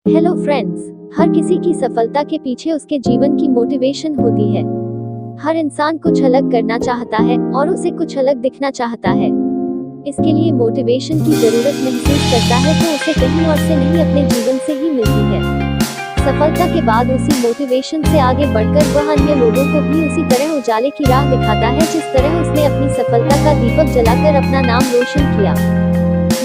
Hello friends, हर किसी की सफलता के पीछे उसके जीवन की मोटिवेशन होती है। हर इंसान कुछ अलग करना चाहता है और उसे कुछ अलग दिखना चाहता है। इसके लिए मोटिवेशन की जरूरत महसूस करता है तो उसे कहीं और से नहीं अपने जीवन से ही मिलती है। सफलता के बाद उसी मोटिवेशन से आगे बढ़कर वह अन्य लोगों को भी उसी तरह उजाले की राह दिखाता है जिस तरह उसने अपनी सफलता का दीपक जलाकर अपना नाम रोशन किया।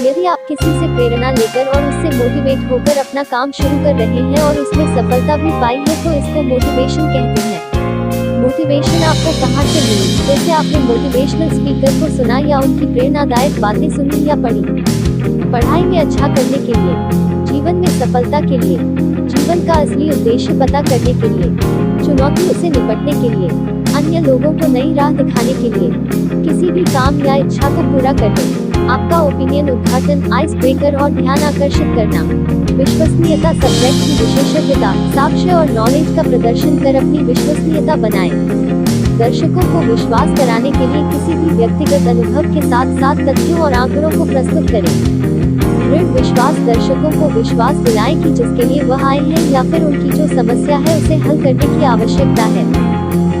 यदि आप किसी से प्रेरणा लेकर और उससे मोटिवेट होकर अपना काम शुरू कर रहे हैं और उसमें सफलता भी पाई है तो इसको मोटिवेशन कहते हैं। मोटिवेशन आपको कहाँ से मिली? जैसे आपने मोटिवेशनल स्पीकर को सुना या उनकी प्रेरणादायक बातें सुनी या पढ़ी। पढ़ाई में अच्छा करने के लिए, जीवन में सफलता के लिए, जीवन का असली उद्देश्य पता करने के लिए, चुनौतियों से निपटने के लिए, अन्य लोगों को नई राह दिखाने के लिए, किसी भी काम या इच्छा को पूरा करने, आपका ओपिनियन उद्घाटन, आइस ब्रेकर और ध्यान आकर्षित करना, विश्वसनीयता, सब्जेक्ट की विशेषज्ञता, साक्ष्य और नॉलेज का प्रदर्शन कर अपनी विश्वसनीयता बनाएं। दर्शकों को विश्वास कराने के लिए किसी भी व्यक्तिगत अनुभव के साथ साथ तथ्यों और आंकड़ों को प्रस्तुत करें। दृढ़ विश्वास, दर्शकों को विश्वास दिलाएं कि जिसके लिए वह आए हैं या फिर उनकी जो समस्या है उसे हल करने की आवश्यकता है।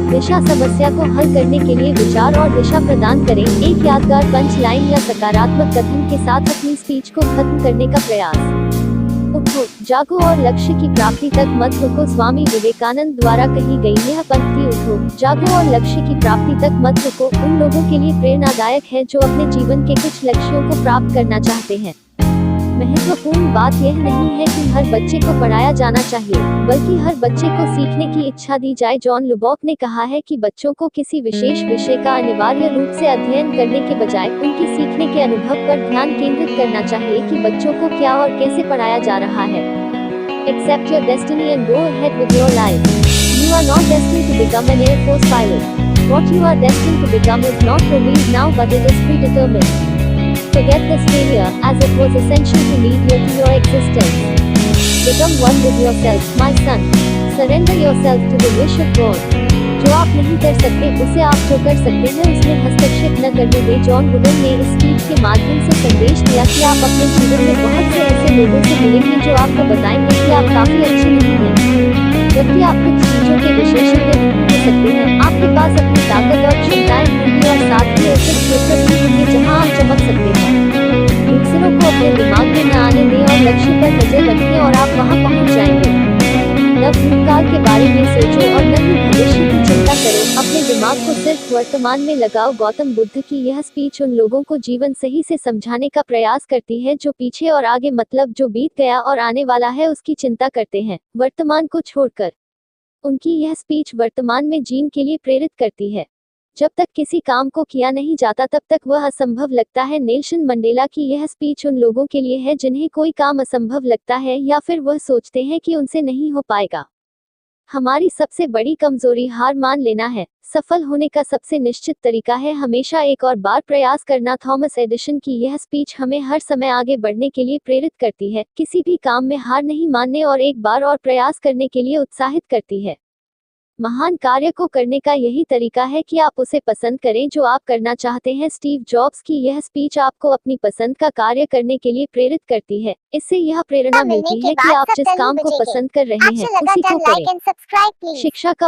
दिशा, समस्या को हल करने के लिए विचार और दिशा प्रदान करें। एक यादगार पंच लाइन या सकारात्मक कथन के साथ अपनी स्पीच को खत्म करने का प्रयास। उठो, जागो और लक्ष्य की प्राप्ति तक मत रुको। स्वामी विवेकानंद द्वारा कही गई यह पंक्ति उठो, जागो और लक्ष्य की प्राप्ति तक मत रुको उन लोगों के लिए प्रेरणादायक है जो अपने जीवन के कुछ लक्ष्यों को प्राप्त करना चाहते हैं। महत्वपूर्ण बात यह नहीं है कि हर बच्चे को पढ़ाया जाना चाहिए, बल्कि हर बच्चे को सीखने की इच्छा दी जाए। जॉन लुबॉक ने कहा है कि बच्चों को किसी विशेष विषय का अनिवार्य रूप से अध्ययन करने के बजाय उनकी सीखने के अनुभव पर ध्यान केंद्रित करना चाहिए कि बच्चों को क्या और कैसे पढ़ाया जा रहा है। Accept your destiny and go ahead with your life. You are not destined to become an Air Force pilot. What you are destined to become is not revealed now, but it is predetermined. Forget this failure, as it was essential to lead you to your existence. Become one with yourself, my son. Surrender yourself to the wish of God. जो आप नहीं कर सकते उसे आप जो कर सकते हैं उसमें हस्तक्षेप न करने दें। जॉन वुडन ने इस स्पीच के माध्यम से संदेश दिया कि आप अपने जीवन में बहुत से ऐसे लोगों से मिलेंगे जो आपको बताएंगे कि आप काफी अच्छे नहीं हैं, जबकि आप कुछ चीजों के विशेषज्ञ हो सकते हैं। आपके पास अपनी ताकत और क्षमताएं होंगी और साथ ही ऐसे क्षेत्र भी होंगे जहां आप चमक सकते हैं। दूसरों को अपने दिमाग में न आने दें और लक्ष्य पर नजर रखें और आप वहां पहुंच जाएंगे। न भूतकाल के बारे में सोचो और न ही भविष्य की चिंता करो, अपने दिमाग को सिर्फ वर्तमान में लगाओ। गौतम बुद्ध की यह स्पीच उन लोगों को जीवन सही से समझाने का प्रयास करती है जो पीछे और आगे, मतलब जो बीत गया और आने वाला है, उसकी चिंता करते हैं, वर्तमान को छोड़कर। उनकी यह स्पीच वर्तमान में जीने के लिए प्रेरित करती है। जब तक किसी काम को किया नहीं जाता तब तक वह असंभव लगता है। नेल्सन मंडेला की यह स्पीच उन लोगों के लिए है जिन्हें कोई काम असंभव लगता है या फिर वह सोचते हैं कि उनसे नहीं हो पाएगा। हमारी सबसे बड़ी कमजोरी हार मान लेना है। सफल होने का सबसे निश्चित तरीका है हमेशा एक और बार प्रयास करना। थॉमस एडिसन की यह स्पीच हमें हर समय आगे बढ़ने के लिए प्रेरित करती है, किसी भी काम में हार नहीं मानने और एक बार और प्रयास करने के लिए उत्साहित करती है। महान कार्य को करने का यही तरीका है कि आप उसे पसंद करें जो आप करना चाहते हैं। स्टीव जॉब्स की यह स्पीच आपको अपनी पसंद का कार्य करने के लिए प्रेरित करती है। इससे यह प्रेरणा मिलती है कि आप जिस काम को पसंद कर रहे हैं उसी को करें। शिक्षा का